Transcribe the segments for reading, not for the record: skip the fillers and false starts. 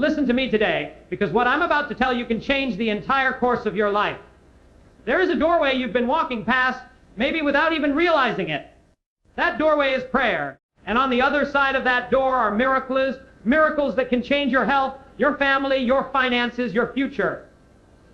Listen to me today, because what I'm about to tell you can change the entire course of your life. There is a doorway you've been walking past, maybe without even realizing it. That doorway is prayer. And on the other side of that door are miracles that can change your health, your family, your finances, your future.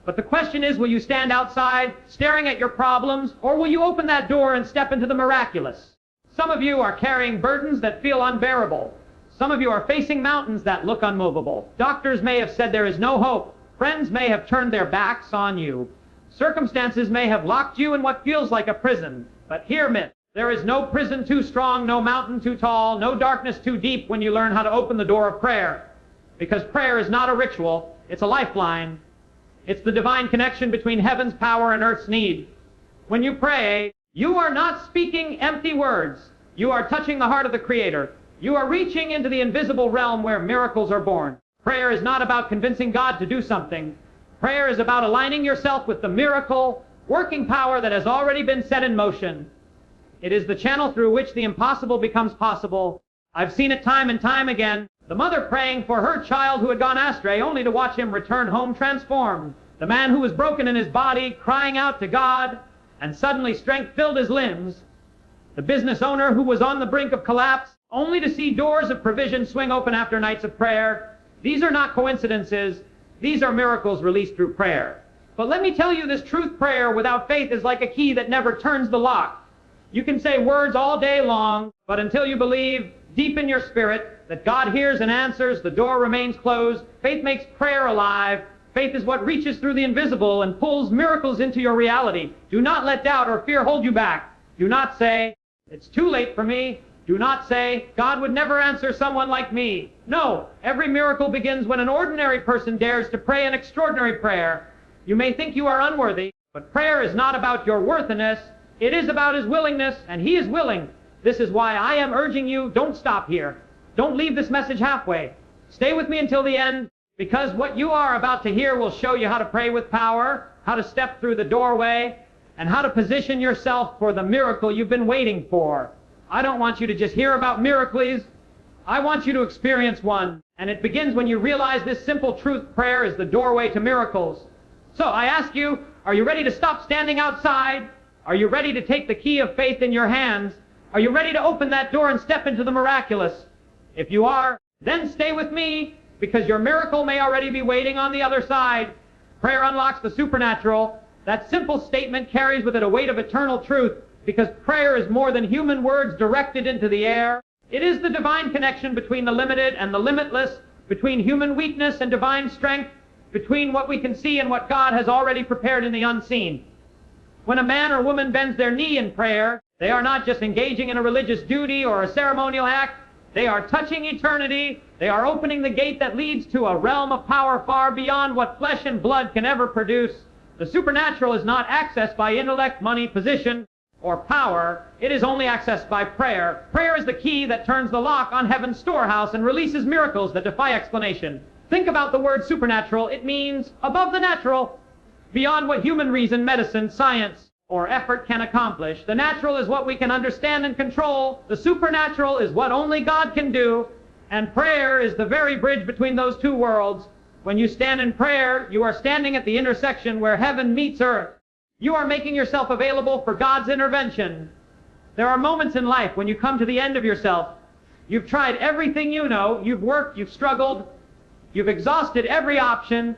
But the question is, will you stand outside staring at your problems, or will you open that door and step into the miraculous? Some of you are carrying burdens that feel unbearable. Some of you are facing mountains that look unmovable. Doctors may have said there is no hope. Friends may have turned their backs on you. Circumstances may have locked you in what feels like a prison. But hear me, there is no prison too strong, no mountain too tall, no darkness too deep when you learn how to open the door of prayer. Because prayer is not a ritual, it's a lifeline. It's the divine connection between heaven's power and earth's need. When you pray, you are not speaking empty words. You are touching the heart of the Creator. You are reaching into the invisible realm where miracles are born. Prayer is not about convincing God to do something. Prayer is about aligning yourself with the miracle, working power that has already been set in motion. It is the channel through which the impossible becomes possible. I've seen it time and time again. The mother praying for her child who had gone astray, only to watch him return home transformed. The man who was broken in his body, crying out to God, and suddenly strength filled his limbs. The business owner who was on the brink of collapse, only to see doors of provision swing open after nights of prayer. These are not coincidences. These are miracles released through prayer. But let me tell you, this truth prayer without faith is like a key that never turns the lock. You can say words all day long, but until you believe deep in your spirit that God hears and answers, the door remains closed. Faith makes prayer alive. Faith is what reaches through the invisible and pulls miracles into your reality. Do not let doubt or fear hold you back. Do not say, "It's too late for me." Do not say, "God would never answer someone like me." No, every miracle begins when an ordinary person dares to pray an extraordinary prayer. You may think you are unworthy, but prayer is not about your worthiness. It is about His willingness, and He is willing. This is why I am urging you, don't stop here. Don't leave this message halfway. Stay with me until the end, because what you are about to hear will show you how to pray with power, how to step through the doorway, and how to position yourself for the miracle you've been waiting for. I don't want you to just hear about miracles. I want you to experience one. And it begins when you realize this simple truth prayer is the doorway to miracles. So I ask you, are you ready to stop standing outside? Are you ready to take the key of faith in your hands? Are you ready to open that door and step into the miraculous? If you are, then stay with me, because your miracle may already be waiting on the other side. Prayer unlocks the supernatural. That simple statement carries with it a weight of eternal truth, because prayer is more than human words directed into the air. It is the divine connection between the limited and the limitless, between human weakness and divine strength, between what we can see and what God has already prepared in the unseen. When a man or woman bends their knee in prayer, they are not just engaging in a religious duty or a ceremonial act. They are touching eternity. They are opening the gate that leads to a realm of power far beyond what flesh and blood can ever produce. The supernatural is not accessed by intellect, money, position, or power. It is only accessed by prayer. Prayer is the key that turns the lock on heaven's storehouse and releases miracles that defy explanation. Think about the word supernatural. It means above the natural, beyond what human reason, medicine, science, or effort can accomplish. The natural is what we can understand and control. The supernatural is what only God can do. And prayer is the very bridge between those two worlds. When you stand in prayer, you are standing at the intersection where heaven meets earth. You are making yourself available for God's intervention. There are moments in life when you come to the end of yourself. You've tried everything you know. You've worked, you've struggled, you've exhausted every option,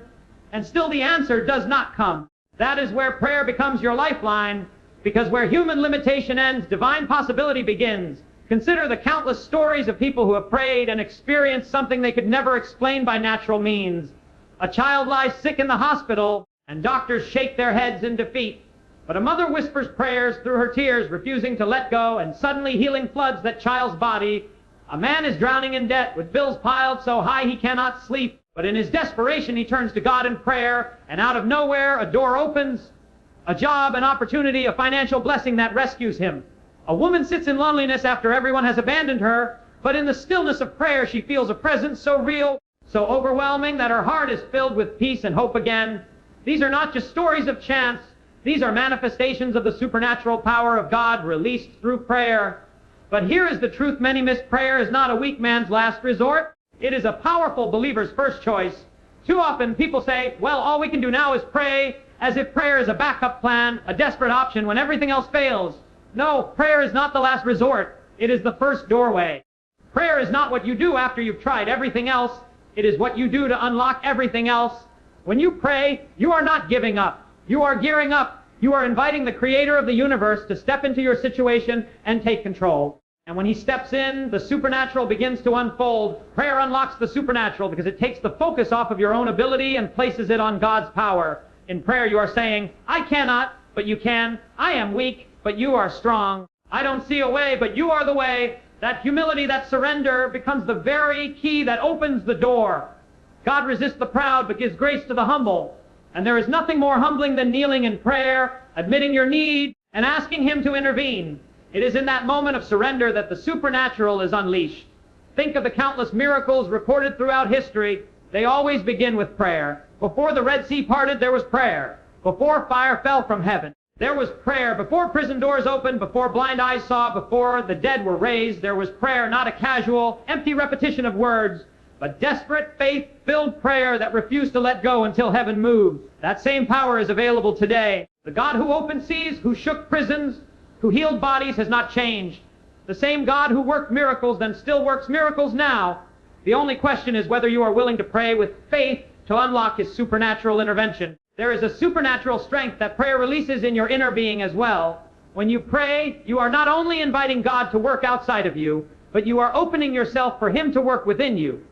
and still the answer does not come. That is where prayer becomes your lifeline, because where human limitation ends, divine possibility begins. Consider the countless stories of people who have prayed and experienced something they could never explain by natural means. A child lies sick in the hospital, and doctors shake their heads in defeat. But a mother whispers prayers through her tears, refusing to let go, and suddenly healing floods that child's body. A man is drowning in debt, with bills piled so high he cannot sleep. But in his desperation, he turns to God in prayer, and out of nowhere, a door opens, a job, an opportunity, a financial blessing that rescues him. A woman sits in loneliness after everyone has abandoned her, but in the stillness of prayer, she feels a presence so real, so overwhelming, that her heart is filled with peace and hope again. These are not just stories of chance. These are manifestations of the supernatural power of God released through prayer. But here is the truth many miss. Prayer is not a weak man's last resort. It is a powerful believer's first choice. Too often people say, well, all we can do now is pray, as if prayer is a backup plan, a desperate option when everything else fails. No, prayer is not the last resort. It is the first doorway. Prayer is not what you do after you've tried everything else. It is what you do to unlock everything else. When you pray, you are not giving up. You are gearing up. You are inviting the Creator of the universe to step into your situation and take control. And when He steps in, the supernatural begins to unfold. Prayer unlocks the supernatural because it takes the focus off of your own ability and places it on God's power. In prayer you are saying, I cannot, but you can. I am weak, but you are strong. I don't see a way, but you are the way. That humility, that surrender becomes the very key that opens the door. God resists the proud but gives grace to the humble. And there is nothing more humbling than kneeling in prayer, admitting your need, and asking Him to intervene. It is in that moment of surrender that the supernatural is unleashed. Think of the countless miracles recorded throughout history. They always begin with prayer. Before the Red Sea parted, there was prayer. Before fire fell from heaven, there was prayer. Before prison doors opened, before blind eyes saw, before the dead were raised, there was prayer, not a casual, empty repetition of words, but desperate, faith-filled prayer that refused to let go until heaven moved. That same power is available today. The God who opened seas, who shook prisons, who healed bodies has not changed. The same God who worked miracles then still works miracles now. The only question is whether you are willing to pray with faith to unlock His supernatural intervention. There is a supernatural strength that prayer releases in your inner being as well. When you pray, you are not only inviting God to work outside of you, but you are opening yourself for Him to work within you.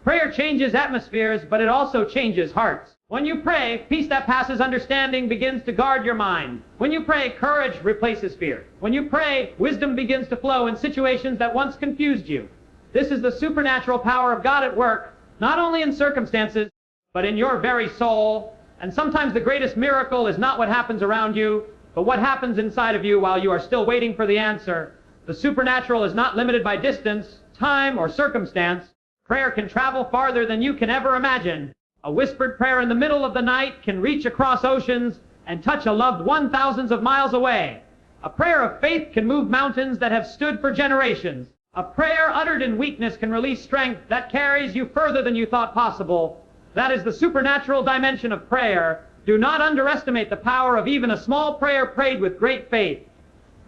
Prayer changes atmospheres, but it also changes hearts. When you pray, peace that passes understanding begins to guard your mind. When you pray, courage replaces fear. When you pray, wisdom begins to flow in situations that once confused you. This is the supernatural power of God at work, not only in circumstances, but in your very soul. And sometimes the greatest miracle is not what happens around you, but what happens inside of you while you are still waiting for the answer. The supernatural is not limited by distance, time, or circumstance. Prayer can travel farther than you can ever imagine. A whispered prayer in the middle of the night can reach across oceans and touch a loved one thousands of miles away. A prayer of faith can move mountains that have stood for generations. A prayer uttered in weakness can release strength that carries you further than you thought possible. That is the supernatural dimension of prayer. Do not underestimate the power of even a small prayer prayed with great faith.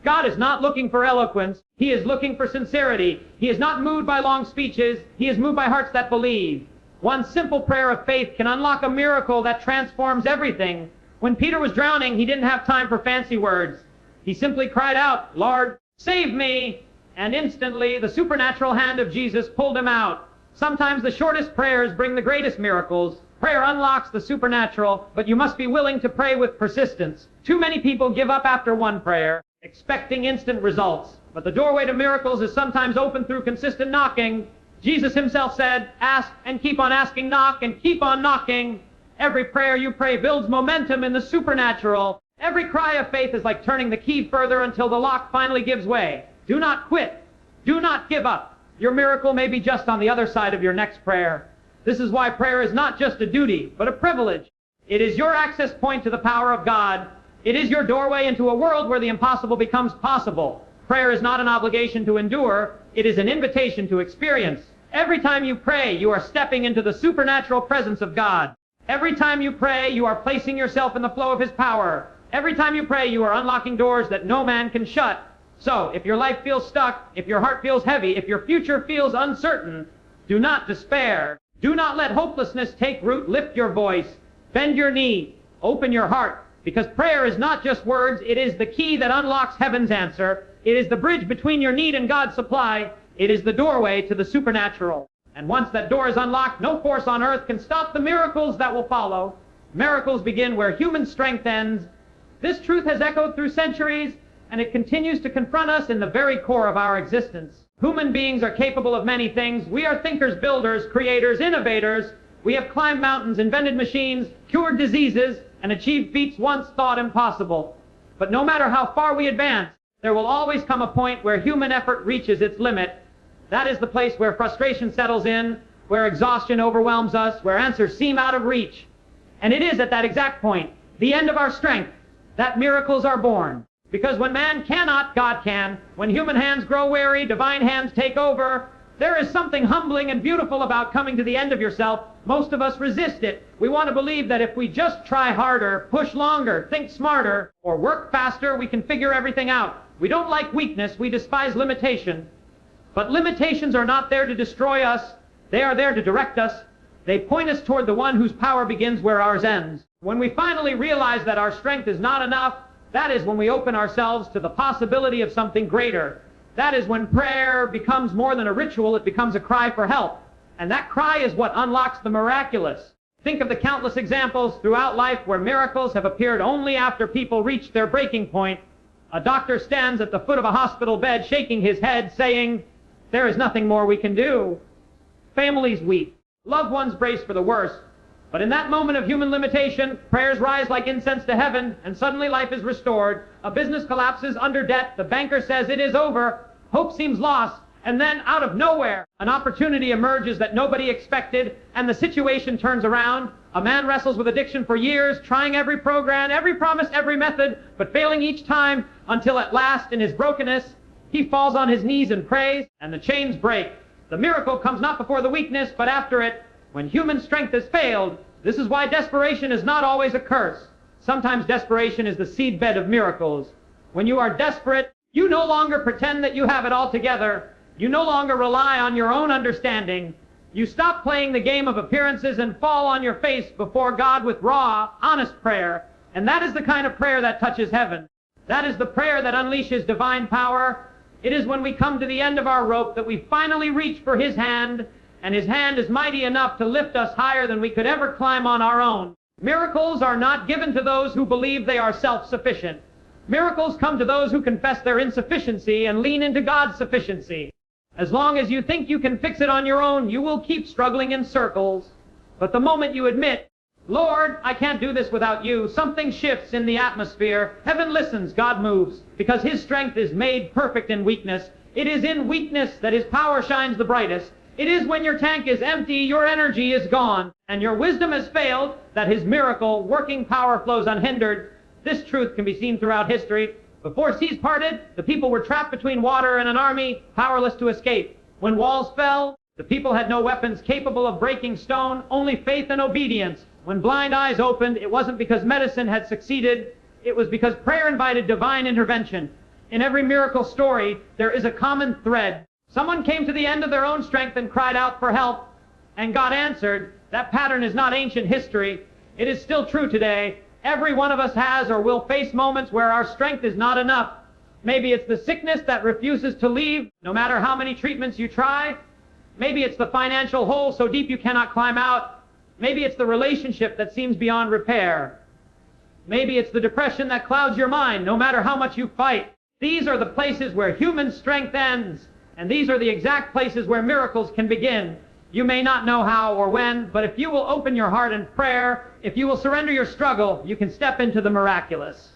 God is not looking for eloquence. He is looking for sincerity. He is not moved by long speeches. He is moved by hearts that believe. One simple prayer of faith can unlock a miracle that transforms everything. When Peter was drowning, he didn't have time for fancy words. He simply cried out, Lord, save me! And instantly, the supernatural hand of Jesus pulled him out. Sometimes the shortest prayers bring the greatest miracles. Prayer unlocks the supernatural, but you must be willing to pray with persistence. Too many people give up after one prayer, expecting instant results. But the doorway to miracles is sometimes opened through consistent knocking. Jesus Himself said, ask and keep on asking, knock and keep on knocking. Every prayer you pray builds momentum in the supernatural. Every cry of faith is like turning the key further until the lock finally gives way. Do not quit. Do not give up. Your miracle may be just on the other side of your next prayer. This is why prayer is not just a duty, but a privilege. It is your access point to the power of God. It is your doorway into a world where the impossible becomes possible. Prayer is not an obligation to endure. It is an invitation to experience. Every time you pray, you are stepping into the supernatural presence of God. Every time you pray, you are placing yourself in the flow of His power. Every time you pray, you are unlocking doors that no man can shut. So, if your life feels stuck, if your heart feels heavy, if your future feels uncertain, do not despair. Do not let hopelessness take root. Lift your voice. Bend your knee. Open your heart. Because prayer is not just words. It is the key that unlocks heaven's answer. It is the bridge between your need and God's supply. It is the doorway to the supernatural. And once that door is unlocked, no force on earth can stop the miracles that will follow. Miracles begin where human strength ends. This truth has echoed through centuries, and it continues to confront us in the very core of our existence. Human beings are capable of many things. We are thinkers, builders, creators, innovators. We have climbed mountains, invented machines, cured diseases, and achieved feats once thought impossible. But no matter how far we advance, there will always come a point where human effort reaches its limit. That is the place where frustration settles in, where exhaustion overwhelms us, where answers seem out of reach. And it is at that exact point, the end of our strength, that miracles are born. Because when man cannot, God can. When human hands grow weary, divine hands take over. There is something humbling and beautiful about coming to the end of yourself. Most of us resist it. We want to believe that if we just try harder, push longer, think smarter, or work faster, we can figure everything out. We don't like weakness. We despise limitation. But limitations are not there to destroy us. They are there to direct us. They point us toward the one whose power begins where ours ends. When we finally realize that our strength is not enough, that is when we open ourselves to the possibility of something greater. That is when prayer becomes more than a ritual, it becomes a cry for help. And that cry is what unlocks the miraculous. Think of the countless examples throughout life where miracles have appeared only after people reach their breaking point. A doctor stands at the foot of a hospital bed shaking his head saying, "There is nothing more we can do." Families weep. Loved ones brace for the worst. But in that moment of human limitation, prayers rise like incense to heaven, and suddenly life is restored. A business collapses under debt. The banker says it is over. Hope seems lost. And then, out of nowhere, an opportunity emerges that nobody expected, and the situation turns around. A man wrestles with addiction for years, trying every program, every promise, every method, but failing each time, until at last, in his brokenness, he falls on his knees and prays, and the chains break. The miracle comes not before the weakness, but after it. When human strength has failed, this is why desperation is not always a curse. Sometimes desperation is the seedbed of miracles. When you are desperate, you no longer pretend that you have it all together. You no longer rely on your own understanding. You stop playing the game of appearances and fall on your face before God with raw, honest prayer. And that is the kind of prayer that touches heaven. That is the prayer that unleashes divine power. It is when we come to the end of our rope that we finally reach for His hand, and His hand is mighty enough to lift us higher than we could ever climb on our own. Miracles are not given to those who believe they are self-sufficient. Miracles come to those who confess their insufficiency and lean into God's sufficiency. As long as you think you can fix it on your own, you will keep struggling in circles. But the moment you admit, "Lord, I can't do this without you," something shifts in the atmosphere. Heaven listens, God moves, because His strength is made perfect in weakness. It is in weakness that His power shines the brightest. It is when your tank is empty, your energy is gone, and your wisdom has failed, that His miracle, working power flows unhindered. This truth can be seen throughout history. Before seas parted, the people were trapped between water and an army, powerless to escape. When walls fell, the people had no weapons capable of breaking stone, only faith and obedience. When blind eyes opened, it wasn't because medicine had succeeded, it was because prayer invited divine intervention. In every miracle story, there is a common thread. Someone came to the end of their own strength and cried out for help, and God answered. That pattern is not ancient history. It is still true today. Every one of us has or will face moments where our strength is not enough. Maybe it's the sickness that refuses to leave, no matter how many treatments you try. Maybe it's the financial hole so deep you cannot climb out. Maybe it's the relationship that seems beyond repair. Maybe it's the depression that clouds your mind, no matter how much you fight. These are the places where human strength ends, and these are the exact places where miracles can begin. You may not know how or when, but if you will open your heart in prayer, if you will surrender your struggle, you can step into the miraculous.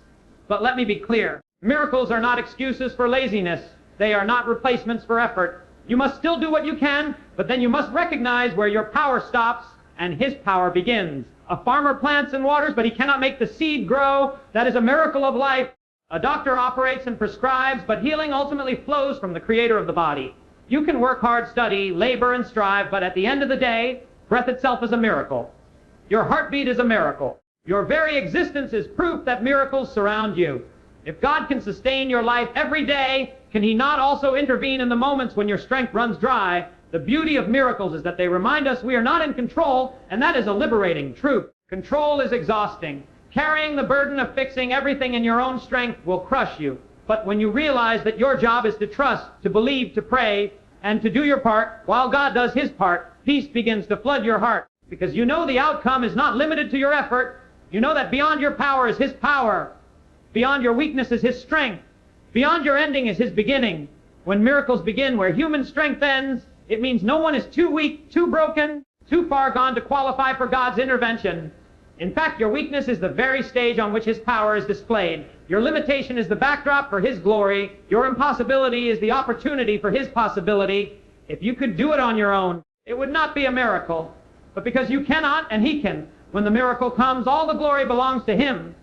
But let me be clear. Miracles are not excuses for laziness. They are not replacements for effort. You must still do what you can, but then you must recognize where your power stops and His power begins. A farmer plants and waters, but he cannot make the seed grow. That is a miracle of life. A doctor operates and prescribes, but healing ultimately flows from the Creator of the body. You can work hard, study, labor, and strive, but at the end of the day, breath itself is a miracle. Your heartbeat is a miracle. Your very existence is proof that miracles surround you. If God can sustain your life every day, can He not also intervene in the moments when your strength runs dry? The beauty of miracles is that they remind us we are not in control, and that is a liberating truth. Control is exhausting. Carrying the burden of fixing everything in your own strength will crush you. But when you realize that your job is to trust, to believe, to pray, and to do your part, while God does His part, peace begins to flood your heart. Because you know the outcome is not limited to your effort. You know that beyond your power is His power. Beyond your weakness is His strength. Beyond your ending is His beginning. When miracles begin where human strength ends, it means no one is too weak, too broken, too far gone to qualify for God's intervention. In fact, your weakness is the very stage on which His power is displayed. Your limitation is the backdrop for His glory. Your impossibility is the opportunity for His possibility. If you could do it on your own, it would not be a miracle. But because you cannot and He can, when the miracle comes, all the glory belongs to Him.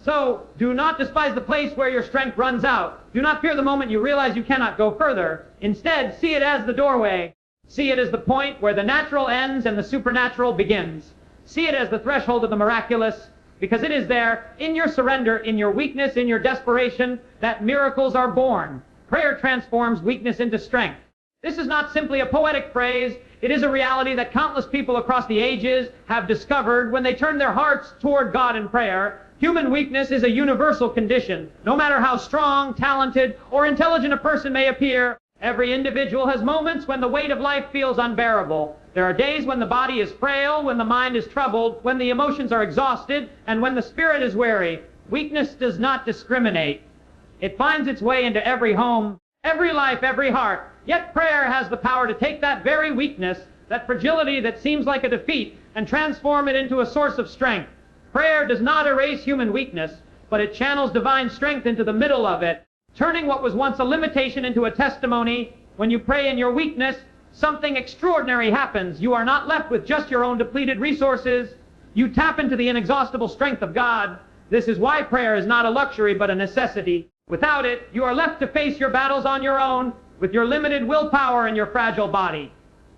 So, do not despise the place where your strength runs out. Do not fear the moment you realize you cannot go further. Instead, see it as the doorway. See it as the point where the natural ends and the supernatural begins. See it as the threshold of the miraculous, because it is there, in your surrender, in your weakness, in your desperation, that miracles are born. Prayer transforms weakness into strength. This is not simply a poetic phrase. It is a reality that countless people across the ages have discovered when they turn their hearts toward God in prayer. Human weakness is a universal condition. No matter how strong, talented, or intelligent a person may appear, every individual has moments when the weight of life feels unbearable. There are days when the body is frail, when the mind is troubled, when the emotions are exhausted, and when the spirit is weary. Weakness does not discriminate. It finds its way into every home, every life, every heart. Yet prayer has the power to take that very weakness, that fragility that seems like a defeat, and transform it into a source of strength. Prayer does not erase human weakness, but it channels divine strength into the middle of it, turning what was once a limitation into a testimony. When you pray in your weakness, something extraordinary happens. You are not left with just your own depleted resources. You tap into the inexhaustible strength of God. This is why prayer is not a luxury but a necessity. Without it, you are left to face your battles on your own, with your limited willpower and your fragile body.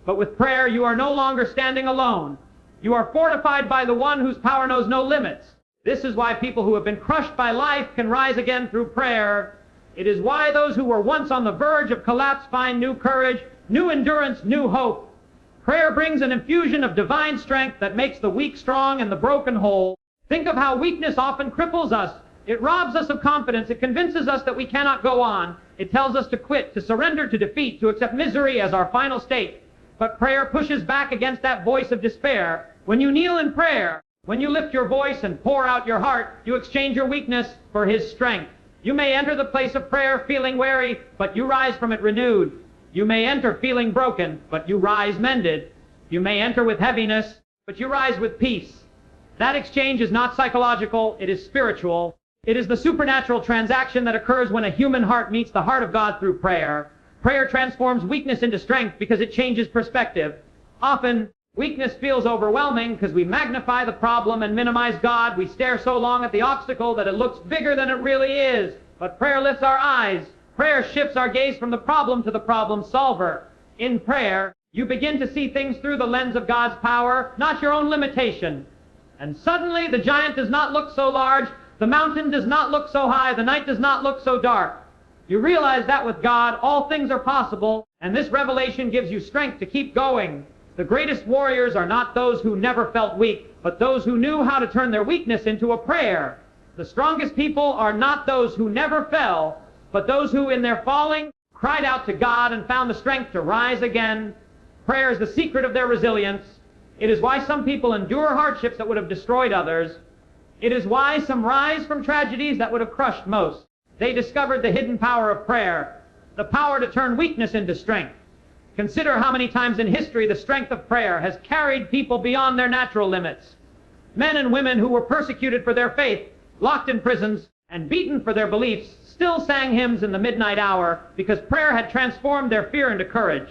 But with prayer, you are no longer standing alone. You are fortified by the one whose power knows no limits. This is why people who have been crushed by life can rise again through prayer. It is why those who were once on the verge of collapse find new courage, new endurance, new hope. Prayer brings an infusion of divine strength that makes the weak strong and the broken whole. Think of how weakness often cripples us. It robs us of confidence. It convinces us that we cannot go on. It tells us to quit, to surrender to defeat, to accept misery as our final state. But prayer pushes back against that voice of despair. When you kneel in prayer, when you lift your voice and pour out your heart, you exchange your weakness for His strength. You may enter the place of prayer feeling weary, but you rise from it renewed. You may enter feeling broken, but you rise mended. You may enter with heaviness, but you rise with peace. That exchange is not psychological, it is spiritual. It is the supernatural transaction that occurs when a human heart meets the heart of God through prayer. Prayer transforms weakness into strength because it changes perspective. Often, weakness feels overwhelming because we magnify the problem and minimize God. We stare so long at the obstacle that it looks bigger than it really is. But prayer lifts our eyes. Prayer shifts our gaze from the problem to the problem solver. In prayer, you begin to see things through the lens of God's power, not your own limitation. And suddenly the giant does not look so large, the mountain does not look so high, the night does not look so dark. You realize that with God, all things are possible, and this revelation gives you strength to keep going. The greatest warriors are not those who never felt weak, but those who knew how to turn their weakness into a prayer. The strongest people are not those who never fell, but those who in their falling cried out to God and found the strength to rise again. Prayer is the secret of their resilience. It is why some people endure hardships that would have destroyed others. It is why some rise from tragedies that would have crushed most. They discovered the hidden power of prayer, the power to turn weakness into strength. Consider how many times in history the strength of prayer has carried people beyond their natural limits. Men and women who were persecuted for their faith, locked in prisons, and beaten for their beliefs, still sang hymns in the midnight hour because prayer had transformed their fear into courage.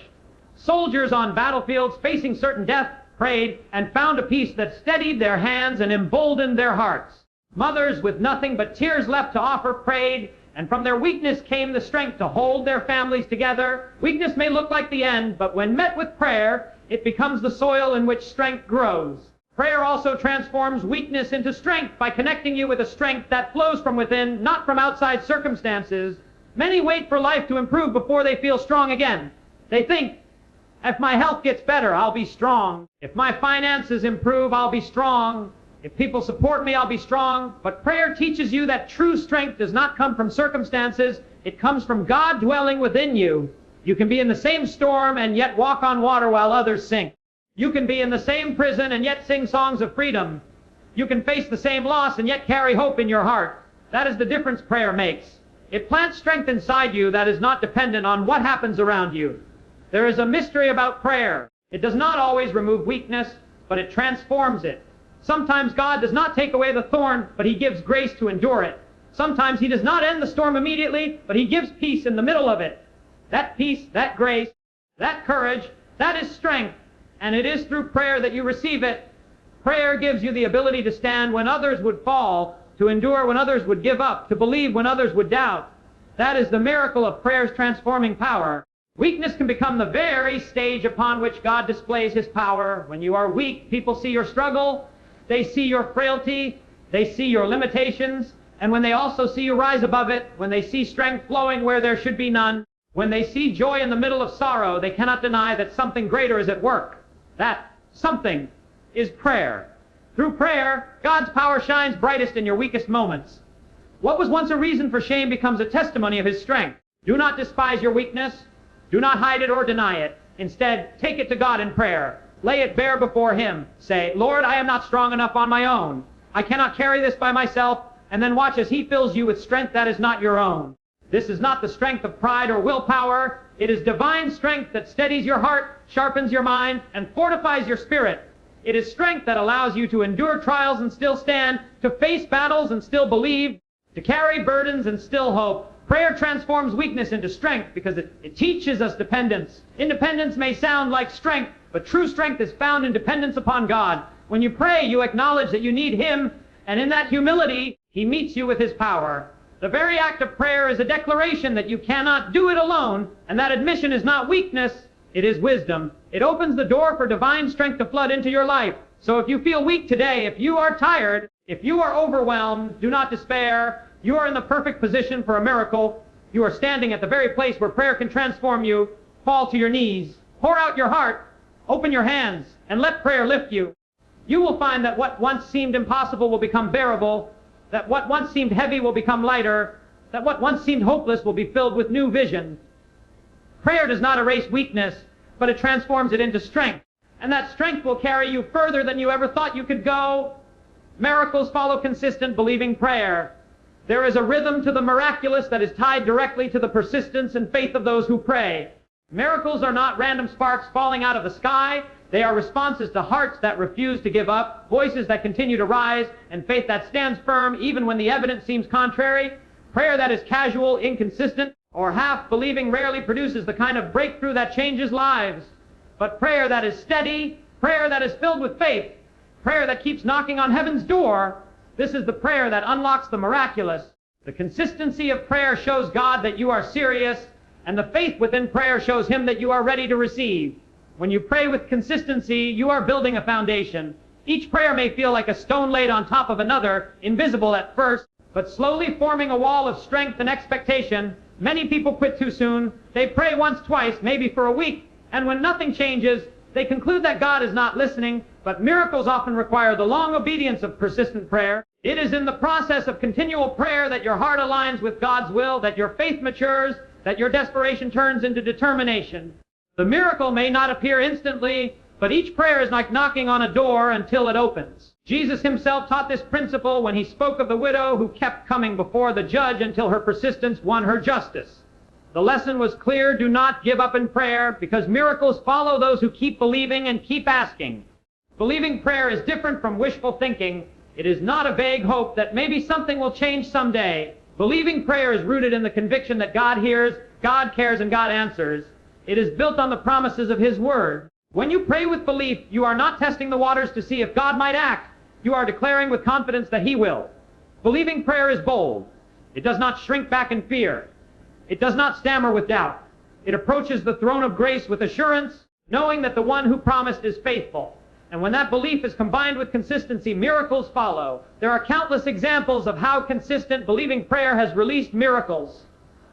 Soldiers on battlefields facing certain death prayed and found a peace that steadied their hands and emboldened their hearts. Mothers with nothing but tears left to offer prayed, and from their weakness came the strength to hold their families together. Weakness may look like the end, but when met with prayer, it becomes the soil in which strength grows. Prayer also transforms weakness into strength by connecting you with a strength that flows from within, not from outside circumstances. Many wait for life to improve before they feel strong again. They think, if my health gets better, I'll be strong. If my finances improve, I'll be strong. If people support me, I'll be strong. But prayer teaches you that true strength does not come from circumstances. It comes from God dwelling within you. You can be in the same storm and yet walk on water while others sink. You can be in the same prison and yet sing songs of freedom. You can face the same loss and yet carry hope in your heart. That is the difference prayer makes. It plants strength inside you that is not dependent on what happens around you. There is a mystery about prayer. It does not always remove weakness, but it transforms it. Sometimes God does not take away the thorn, but He gives grace to endure it. Sometimes He does not end the storm immediately, but He gives peace in the middle of it. That peace, that grace, that courage, that is strength, and it is through prayer that you receive it. Prayer gives you the ability to stand when others would fall, to endure when others would give up, to believe when others would doubt. That is the miracle of prayer's transforming power. Weakness can become the very stage upon which God displays His power. When you are weak, people see your struggle, they see your frailty, they see your limitations, and when they also see you rise above it, when they see strength flowing where there should be none, when they see joy in the middle of sorrow, they cannot deny that something greater is at work. That something is prayer. Through prayer, God's power shines brightest in your weakest moments. What was once a reason for shame becomes a testimony of His strength. Do not despise your weakness. Do not hide it or deny it. Instead, take it to God in prayer. Lay it bare before Him. Say, Lord, I am not strong enough on my own. I cannot carry this by myself. And then watch as He fills you with strength that is not your own. This is not the strength of pride or willpower. It is divine strength that steadies your heart, sharpens your mind, and fortifies your spirit. It is strength that allows you to endure trials and still stand, to face battles and still believe, to carry burdens and still hope. Prayer transforms weakness into strength because it teaches us dependence. Independence may sound like strength, but true strength is found in dependence upon God. When you pray, you acknowledge that you need Him, and in that humility, He meets you with His power. The very act of prayer is a declaration that you cannot do it alone, and that admission is not weakness, it is wisdom. It opens the door for divine strength to flood into your life. So if you feel weak today, if you are tired, if you are overwhelmed, do not despair. You are in the perfect position for a miracle. You are standing at the very place where prayer can transform you. Fall to your knees, pour out your heart, open your hands, and let prayer lift you. You will find that what once seemed impossible will become bearable, that what once seemed heavy will become lighter, that what once seemed hopeless will be filled with new vision. Prayer does not erase weakness, but it transforms it into strength. And that strength will carry you further than you ever thought you could go. Miracles follow consistent, believing prayer. There is a rhythm to the miraculous that is tied directly to the persistence and faith of those who pray. Miracles are not random sparks falling out of the sky. They are responses to hearts that refuse to give up, voices that continue to rise, and faith that stands firm even when the evidence seems contrary. Prayer that is casual, inconsistent, or half-believing rarely produces the kind of breakthrough that changes lives. But prayer that is steady, prayer that is filled with faith, prayer that keeps knocking on heaven's door, this is the prayer that unlocks the miraculous. The consistency of prayer shows God that you are serious, and the faith within prayer shows Him that you are ready to receive. When you pray with consistency, you are building a foundation. Each prayer may feel like a stone laid on top of another, invisible at first, but slowly forming a wall of strength and expectation. Many people quit too soon. They pray once, twice, maybe for a week, and when nothing changes, they conclude that God is not listening. But miracles often require the long obedience of persistent prayer. It is in the process of continual prayer that your heart aligns with God's will, that your faith matures, that your desperation turns into determination. The miracle may not appear instantly, but each prayer is like knocking on a door until it opens. Jesus Himself taught this principle when He spoke of the widow who kept coming before the judge until her persistence won her justice. The lesson was clear: do not give up in prayer, because miracles follow those who keep believing and keep asking. Believing prayer is different from wishful thinking. It is not a vague hope that maybe something will change someday. Believing prayer is rooted in the conviction that God hears, God cares, and God answers. It is built on the promises of His Word. When you pray with belief, you are not testing the waters to see if God might act. You are declaring with confidence that He will. Believing prayer is bold. It does not shrink back in fear. It does not stammer with doubt. It approaches the throne of grace with assurance, knowing that the one who promised is faithful. And when that belief is combined with consistency, miracles follow. There are countless examples of how consistent believing prayer has released miracles.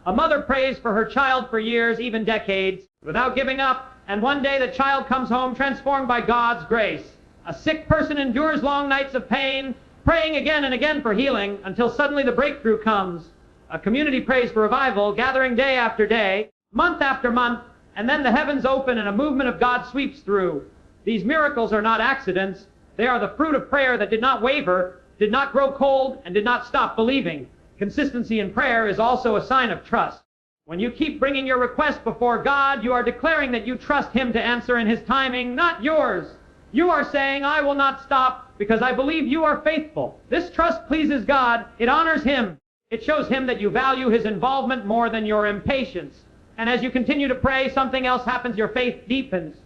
A mother prays for her child for years, even decades, without giving up, and one day the child comes home transformed by God's grace. A sick person endures long nights of pain, praying again and again for healing, until suddenly the breakthrough comes. A community prays for revival, gathering day after day, month after month, and then the heavens open and a movement of God sweeps through. These miracles are not accidents. They are the fruit of prayer that did not waver, did not grow cold, and did not stop believing. Consistency in prayer is also a sign of trust. When you keep bringing your request before God, you are declaring that you trust Him to answer in His timing, not yours. You are saying, I will not stop because I believe you are faithful. This trust pleases God. It honors Him. It shows Him that you value His involvement more than your impatience. And as you continue to pray, something else happens. Your faith deepens.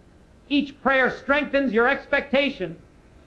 Each prayer strengthens your expectation.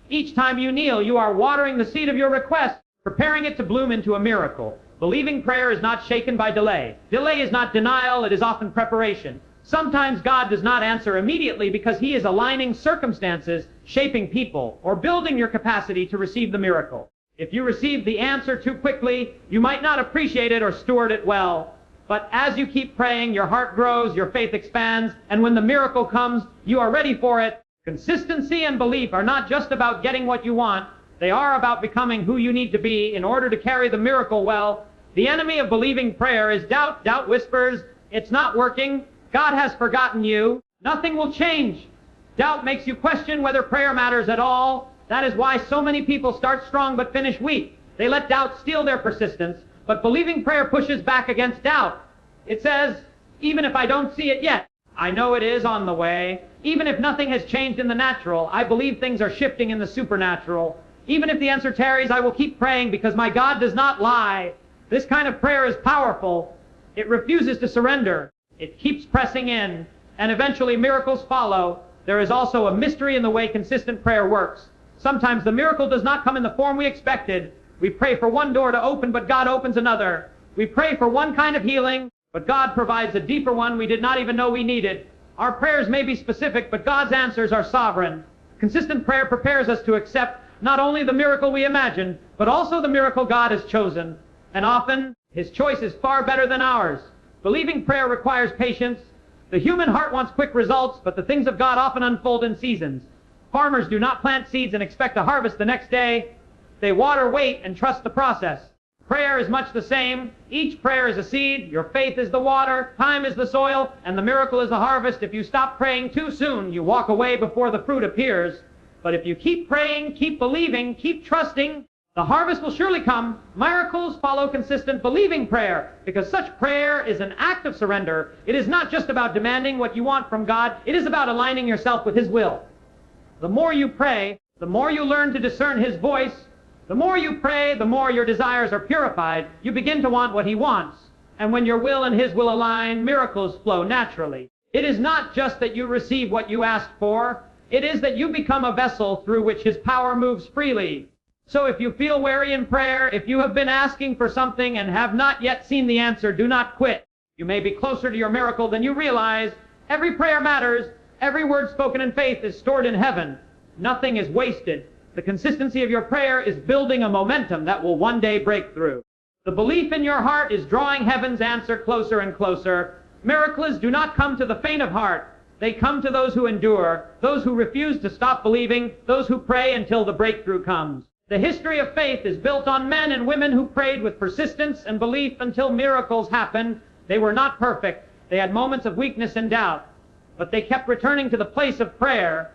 Each time you kneel, you are watering the seed of your request, preparing it to bloom into a miracle. Believing prayer is not shaken by delay. Delay is not denial, it is often preparation. Sometimes God does not answer immediately because He is aligning circumstances, shaping people, or building your capacity to receive the miracle. If you receive the answer too quickly, you might not appreciate it or steward it well. But as you keep praying, your heart grows, your faith expands, and when the miracle comes, you are ready for it. Consistency and belief are not just about getting what you want. They are about becoming who you need to be in order to carry the miracle well. The enemy of believing prayer is doubt. Doubt whispers, "It's not working. God has forgotten you. Nothing will change." Doubt makes you question whether prayer matters at all. That is why so many people start strong but finish weak. They let doubt steal their persistence, but believing prayer pushes back against doubt. It says, even if I don't see it yet, I know it is on the way. Even if nothing has changed in the natural, I believe things are shifting in the supernatural. Even if the answer tarries, I will keep praying because my God does not lie. This kind of prayer is powerful. It refuses to surrender. It keeps pressing in, and eventually miracles follow. There is also a mystery in the way consistent prayer works. Sometimes the miracle does not come in the form we expected. We pray for one door to open, but God opens another. We pray for one kind of healing, but God provides a deeper one we did not even know we needed. Our prayers may be specific, but God's answers are sovereign. Consistent prayer prepares us to accept not only the miracle we imagine, but also the miracle God has chosen. And often, His choice is far better than ours. Believing prayer requires patience. The human heart wants quick results, but the things of God often unfold in seasons. Farmers do not plant seeds and expect a harvest the next day. They water, wait, and trust the process. Prayer is much the same. Each prayer is a seed, your faith is the water, time is the soil, and the miracle is the harvest. If you stop praying too soon, you walk away before the fruit appears. But if you keep praying, keep believing, keep trusting, the harvest will surely come. Miracles follow consistent believing prayer, because such prayer is an act of surrender. It is not just about demanding what you want from God. It is about aligning yourself with His will. The more you pray, the more you learn to discern His voice. The more you pray, the more your desires are purified. You begin to want what He wants. And when your will and His will align, miracles flow naturally. It is not just that you receive what you asked for. It is that you become a vessel through which His power moves freely. So if you feel weary in prayer, if you have been asking for something and have not yet seen the answer, do not quit. You may be closer to your miracle than you realize. Every prayer matters. Every word spoken in faith is stored in heaven. Nothing is wasted. The consistency of your prayer is building a momentum that will one day break through. The belief in your heart is drawing heaven's answer closer and closer. Miracles do not come to the faint of heart. They come to those who endure, those who refuse to stop believing, those who pray until the breakthrough comes. The history of faith is built on men and women who prayed with persistence and belief until miracles happened. They were not perfect. They had moments of weakness and doubt. But they kept returning to the place of prayer.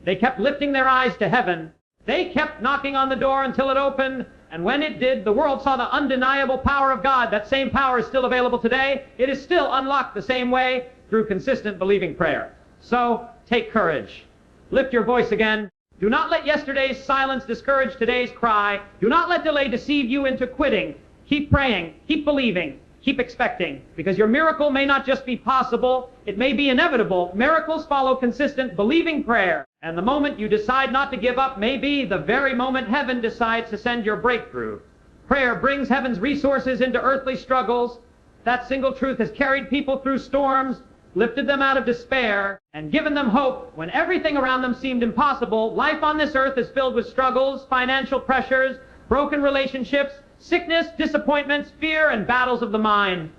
They kept lifting their eyes to heaven. They kept knocking on the door until it opened. And when it did, the world saw the undeniable power of God. That same power is still available today. It is still unlocked the same way through consistent believing prayer. So, take courage. Lift your voice again. Do not let yesterday's silence discourage today's cry. Do not let delay deceive you into quitting. Keep praying. Keep believing. Keep expecting. Because your miracle may not just be possible, it may be inevitable. Miracles follow consistent believing prayer. And the moment you decide not to give up may be the very moment heaven decides to send your breakthrough. Prayer brings heaven's resources into earthly struggles. That single truth has carried people through storms, lifted them out of despair, and given them hope when everything around them seemed impossible. Life on this earth is filled with struggles, financial pressures, broken relationships, sickness, disappointments, fear, and battles of the mind.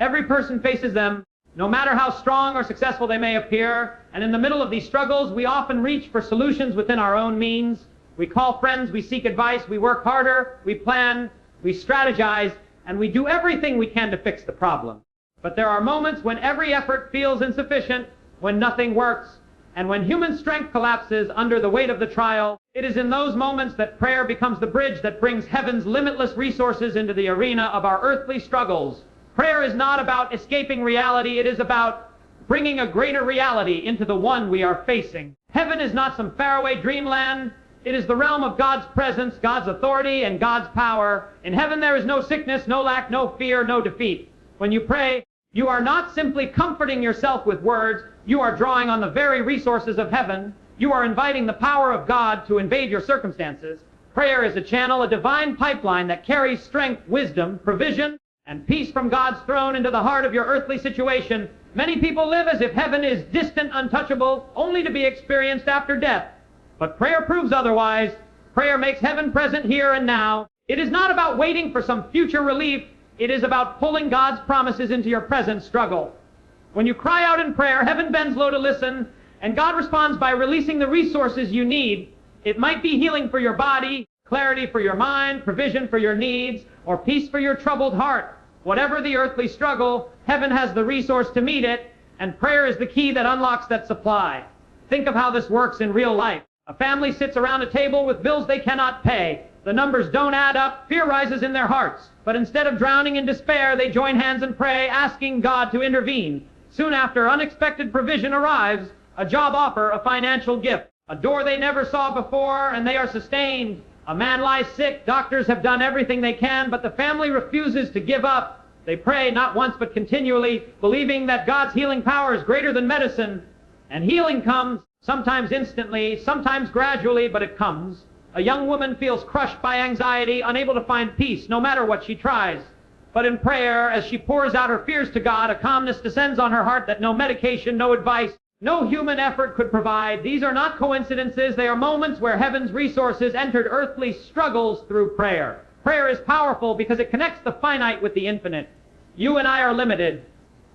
Every person faces them, no matter how strong or successful they may appear. And in the middle of these struggles, we often reach for solutions within our own means. We call friends, we seek advice, we work harder, we plan, we strategize, and we do everything we can to fix the problem. But there are moments when every effort feels insufficient, when nothing works, and when human strength collapses under the weight of the trial. It is in those moments that prayer becomes the bridge that brings heaven's limitless resources into the arena of our earthly struggles. Prayer is not about escaping reality. It is about bringing a greater reality into the one we are facing. Heaven is not some faraway dreamland. It is the realm of God's presence, God's authority, and God's power. In heaven there is no sickness, no lack, no fear, no defeat. When you pray, you are not simply comforting yourself with words. You are drawing on the very resources of heaven. You are inviting the power of God to invade your circumstances. Prayer is a channel, a divine pipeline that carries strength, wisdom, provision, and peace from God's throne into the heart of your earthly situation. Many people live as if heaven is distant, untouchable, only to be experienced after death. But prayer proves otherwise. Prayer makes heaven present here and now. It is not about waiting for some future relief. It is about pulling God's promises into your present struggle. When you cry out in prayer, heaven bends low to listen, and God responds by releasing the resources you need. It might be healing for your body, clarity for your mind, provision for your needs, or peace for your troubled heart. Whatever the earthly struggle, heaven has the resource to meet it, and prayer is the key that unlocks that supply. Think of how this works in real life. A family sits around a table with bills they cannot pay. The numbers don't add up, fear rises in their hearts. But instead of drowning in despair, they join hands and pray, asking God to intervene. Soon after, unexpected provision arrives, a job offer, a financial gift, a door they never saw before, and they are sustained. A man lies sick, doctors have done everything they can, but the family refuses to give up. They pray not once but continually, believing that God's healing power is greater than medicine. And healing comes, sometimes instantly, sometimes gradually, but it comes. A young woman feels crushed by anxiety, unable to find peace, no matter what she tries. But in prayer, as she pours out her fears to God, a calmness descends on her heart that no medication, no advice, no human effort could provide. These are not coincidences. They are moments where heaven's resources entered earthly struggles through prayer. Prayer is powerful because it connects the finite with the infinite. You and I are limited.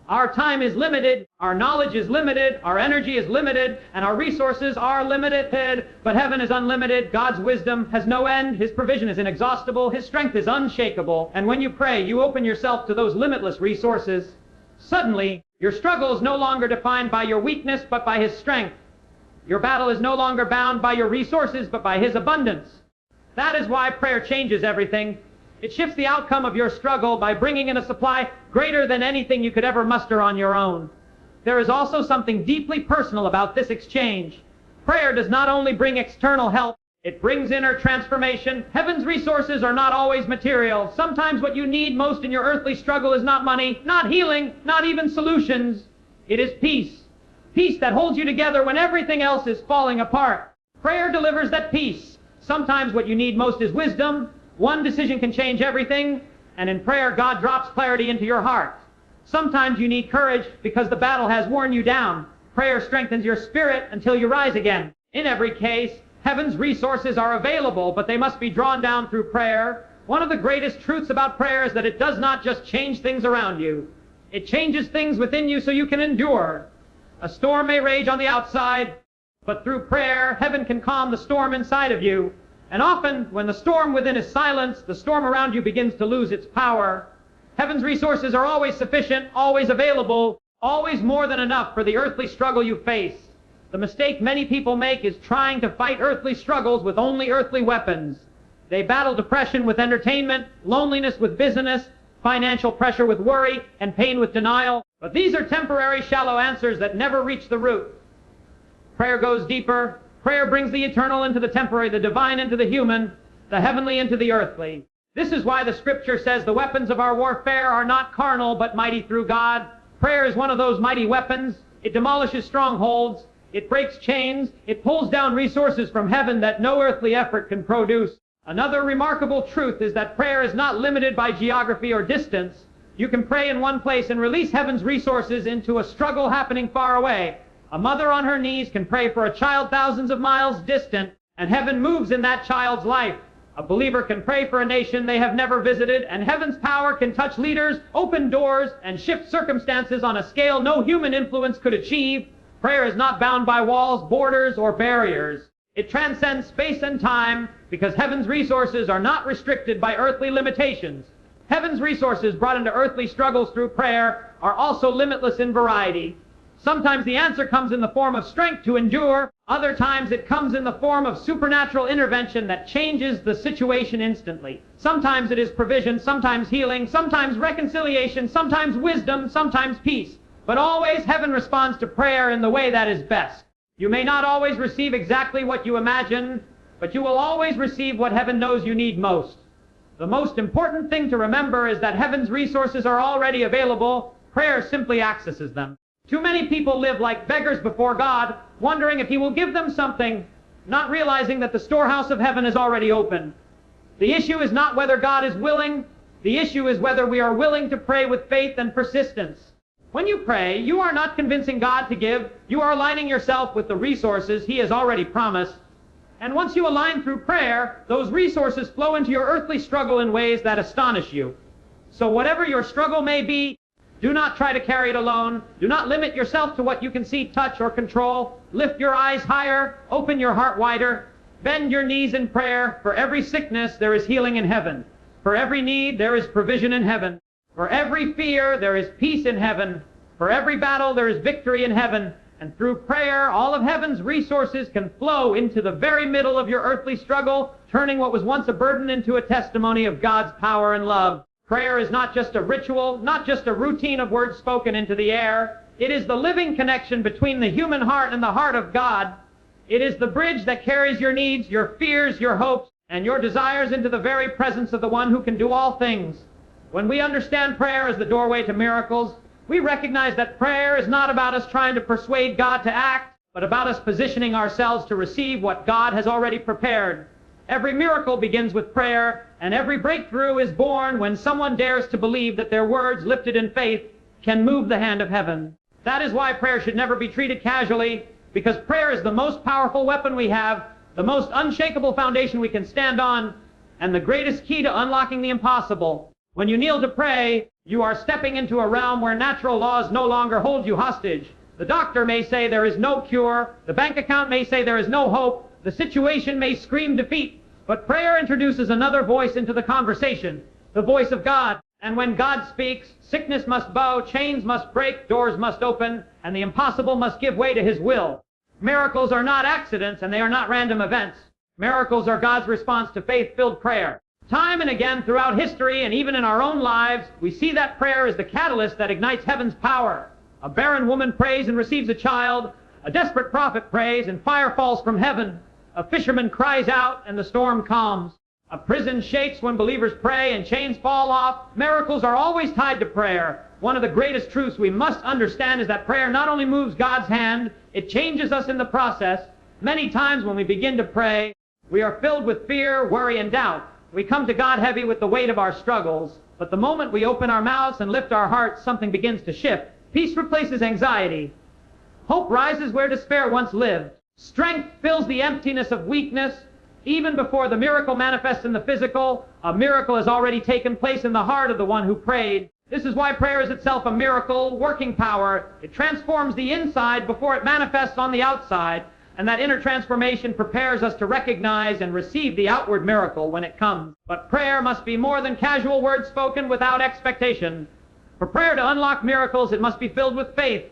Our time is limited, our knowledge is limited, our energy is limited, and our resources are limited. But heaven is unlimited. God's wisdom has no end. His provision is inexhaustible. His strength is unshakable. And when you pray, you open yourself to those limitless resources. Suddenly, your struggle is no longer defined by your weakness, but by His strength. Your battle is no longer bound by your resources, but by His abundance. That is why prayer changes everything. It shifts the outcome of your struggle by bringing in a supply greater than anything you could ever muster on your own. There is also something deeply personal about this exchange. Prayer does not only bring external help, it brings inner transformation. Heaven's resources are not always material. Sometimes what you need most in your earthly struggle is not money, not healing, not even solutions. It is peace. Peace that holds you together when everything else is falling apart. Prayer delivers that peace. Sometimes what you need most is wisdom. One decision can change everything, and in prayer, God drops clarity into your heart. Sometimes you need courage because the battle has worn you down. Prayer strengthens your spirit until you rise again. In every case, heaven's resources are available, but they must be drawn down through prayer. One of the greatest truths about prayer is that it does not just change things around you. It changes things within you so you can endure. A storm may rage on the outside, but through prayer, heaven can calm the storm inside of you. And often, when the storm within is silenced, the storm around you begins to lose its power. Heaven's resources are always sufficient, always available, always more than enough for the earthly struggle you face. The mistake many people make is trying to fight earthly struggles with only earthly weapons. They battle depression with entertainment, loneliness with busyness, financial pressure with worry, and pain with denial. But these are temporary, shallow answers that never reach the root. Prayer goes deeper. Prayer brings the eternal into the temporary, the divine into the human, the heavenly into the earthly. This is why the Scripture says the weapons of our warfare are not carnal, but mighty through God. Prayer is one of those mighty weapons. It demolishes strongholds. It breaks chains. It pulls down resources from heaven that no earthly effort can produce. Another remarkable truth is that prayer is not limited by geography or distance. You can pray in one place and release heaven's resources into a struggle happening far away. A mother on her knees can pray for a child thousands of miles distant, and heaven moves in that child's life. A believer can pray for a nation they have never visited, and heaven's power can touch leaders, open doors, and shift circumstances on a scale no human influence could achieve. Prayer is not bound by walls, borders, or barriers. It transcends space and time because heaven's resources are not restricted by earthly limitations. Heaven's resources brought into earthly struggles through prayer are also limitless in variety. Sometimes the answer comes in the form of strength to endure. Other times it comes in the form of supernatural intervention that changes the situation instantly. Sometimes it is provision, sometimes healing, sometimes reconciliation, sometimes wisdom, sometimes peace. But always heaven responds to prayer in the way that is best. You may not always receive exactly what you imagine, but you will always receive what heaven knows you need most. The most important thing to remember is that heaven's resources are already available. Prayer simply accesses them. Too many people live like beggars before God, wondering if He will give them something, not realizing that the storehouse of heaven is already open. The issue is not whether God is willing. The issue is whether we are willing to pray with faith and persistence. When you pray, you are not convincing God to give. You are aligning yourself with the resources He has already promised. And once you align through prayer, those resources flow into your earthly struggle in ways that astonish you. So whatever your struggle may be, do not try to carry it alone. Do not limit yourself to what you can see, touch, or control. Lift your eyes higher. Open your heart wider. Bend your knees in prayer. For every sickness, there is healing in heaven. For every need, there is provision in heaven. For every fear, there is peace in heaven. For every battle, there is victory in heaven. And through prayer, all of heaven's resources can flow into the very middle of your earthly struggle, turning what was once a burden into a testimony of God's power and love. Prayer is not just a ritual, not just a routine of words spoken into the air. It is the living connection between the human heart and the heart of God. It is the bridge that carries your needs, your fears, your hopes, and your desires into the very presence of the one who can do all things. When we understand prayer as the doorway to miracles, we recognize that prayer is not about us trying to persuade God to act, but about us positioning ourselves to receive what God has already prepared. Every miracle begins with prayer, and every breakthrough is born when someone dares to believe that their words, lifted in faith, can move the hand of heaven. That is why prayer should never be treated casually, because prayer is the most powerful weapon we have, the most unshakable foundation we can stand on, and the greatest key to unlocking the impossible. When you kneel to pray, you are stepping into a realm where natural laws no longer hold you hostage. The doctor may say there is no cure, the bank account may say there is no hope, the situation may scream defeat, but prayer introduces another voice into the conversation, the voice of God. And when God speaks, sickness must bow, chains must break, doors must open, and the impossible must give way to His will. Miracles are not accidents, and they are not random events. Miracles are God's response to faith-filled prayer. Time and again throughout history, and even in our own lives, we see that prayer is the catalyst that ignites heaven's power. A barren woman prays and receives a child. A desperate prophet prays, and fire falls from heaven. A fisherman cries out, and the storm calms. A prison shakes when believers pray, and chains fall off. Miracles are always tied to prayer. One of the greatest truths we must understand is that prayer not only moves God's hand, it changes us in the process. Many times when we begin to pray, we are filled with fear, worry, and doubt. We come to God heavy with the weight of our struggles. But the moment we open our mouths and lift our hearts, something begins to shift. Peace replaces anxiety. Hope rises where despair once lived. Strength fills the emptiness of weakness. Even before the miracle manifests in the physical, a miracle has already taken place in the heart of the one who prayed. This is why prayer is itself a miracle, working power. It transforms the inside before it manifests on the outside, and that inner transformation prepares us to recognize and receive the outward miracle when it comes. But prayer must be more than casual words spoken without expectation. For prayer to unlock miracles, it must be filled with faith.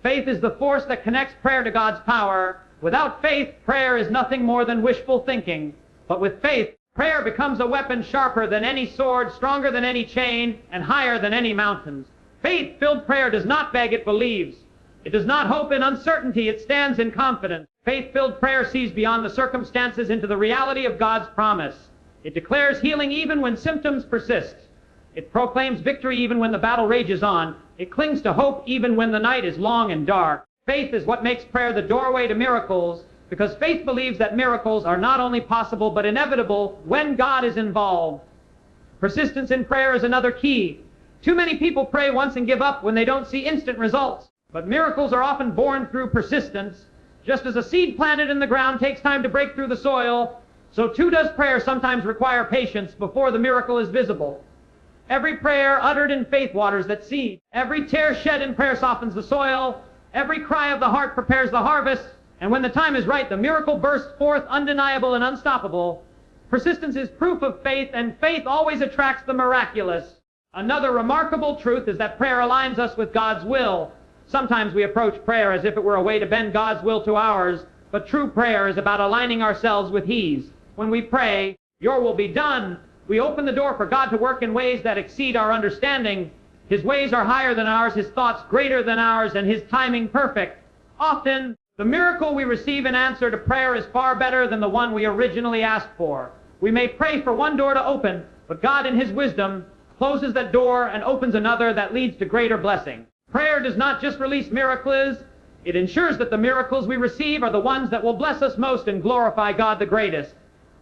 Faith is the force that connects prayer to God's power. Without faith, prayer is nothing more than wishful thinking. But with faith, prayer becomes a weapon sharper than any sword, stronger than any chain, and higher than any mountains. Faith-filled prayer does not beg, it believes. It does not hope in uncertainty, it stands in confidence. Faith-filled prayer sees beyond the circumstances into the reality of God's promise. It declares healing even when symptoms persist. It proclaims victory even when the battle rages on. It clings to hope even when the night is long and dark. Faith is what makes prayer the doorway to miracles, because faith believes that miracles are not only possible but inevitable when God is involved. Persistence in prayer is another key. Too many people pray once and give up when they don't see instant results. But miracles are often born through persistence. Just as a seed planted in the ground takes time to break through the soil, so too does prayer sometimes require patience before the miracle is visible. Every prayer uttered in faith waters that seed. Every tear shed in prayer softens the soil. Every cry of the heart prepares the harvest. And when the time is right, the miracle bursts forth undeniable and unstoppable. Persistence is proof of faith, and faith always attracts the miraculous. Another remarkable truth is that prayer aligns us with God's will. Sometimes we approach prayer as if it were a way to bend God's will to ours, but true prayer is about aligning ourselves with His. When we pray, "Your will be done," we open the door for God to work in ways that exceed our understanding. His ways are higher than ours, His thoughts greater than ours, and His timing perfect. Often, the miracle we receive in answer to prayer is far better than the one we originally asked for. We may pray for one door to open, but God in His wisdom closes that door and opens another that leads to greater blessing. Prayer does not just release miracles, it ensures that the miracles we receive are the ones that will bless us most and glorify God the greatest.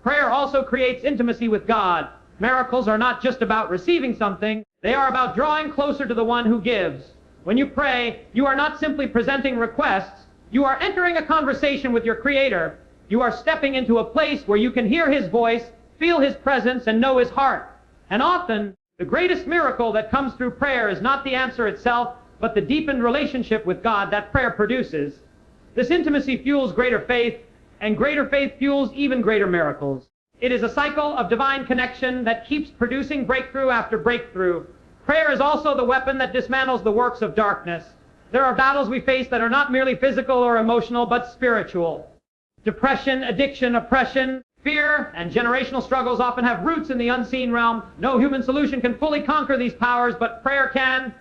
Prayer also creates intimacy with God. Miracles are not just about receiving something, they are about drawing closer to the one who gives. When you pray, you are not simply presenting requests. You are entering a conversation with your Creator. You are stepping into a place where you can hear His voice, feel His presence, and know His heart. And often, the greatest miracle that comes through prayer is not the answer itself, but the deepened relationship with God that prayer produces. This intimacy fuels greater faith, and greater faith fuels even greater miracles. It is a cycle of divine connection that keeps producing breakthrough after breakthrough. Prayer is also the weapon that dismantles the works of darkness. There are battles we face that are not merely physical or emotional, but spiritual. Depression, addiction, oppression, fear, and generational struggles often have roots in the unseen realm. No human solution can fully conquer these powers, but prayer can.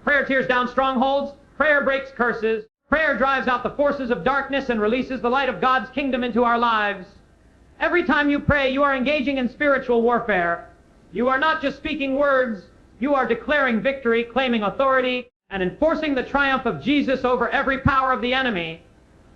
Prayer tears down strongholds. Prayer breaks curses. Prayer drives out the forces of darkness and releases the light of God's kingdom into our lives. Every time you pray, you are engaging in spiritual warfare. You are not just speaking words. You are declaring victory, claiming authority, and enforcing the triumph of Jesus over every power of the enemy.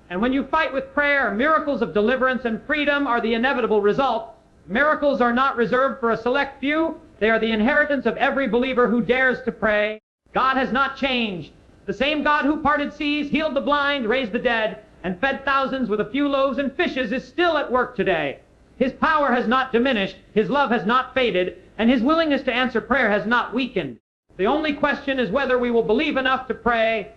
And when you fight with prayer, miracles of deliverance and freedom are the inevitable result. Miracles are not reserved for a select few. They are the inheritance of every believer who dares to pray. God has not changed. The same God who parted seas, healed the blind, raised the dead, and fed thousands with a few loaves and fishes is still at work today. His power has not diminished, His love has not faded, and His willingness to answer prayer has not weakened. The only question is whether we will believe enough to pray.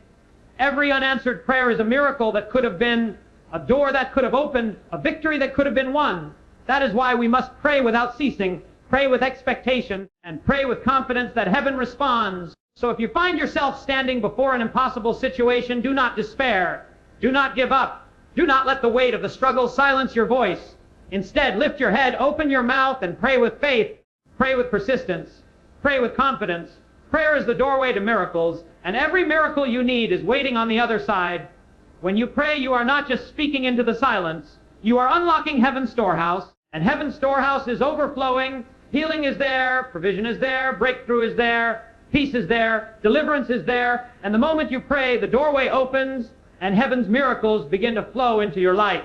Every unanswered prayer is a miracle that could have been, a door that could have opened, a victory that could have been won. That is why we must pray without ceasing, pray with expectation, and pray with confidence that heaven responds. So if you find yourself standing before an impossible situation, do not despair. Do not give up. Do not let the weight of the struggle silence your voice. Instead, lift your head, open your mouth, and pray with faith. Pray with persistence. Pray with confidence. Prayer is the doorway to miracles, and every miracle you need is waiting on the other side. When you pray, you are not just speaking into the silence. You are unlocking heaven's storehouse, and heaven's storehouse is overflowing. Healing is there, provision is there, breakthrough is there, peace is there, deliverance is there, and the moment you pray, the doorway opens, and heaven's miracles begin to flow into your life.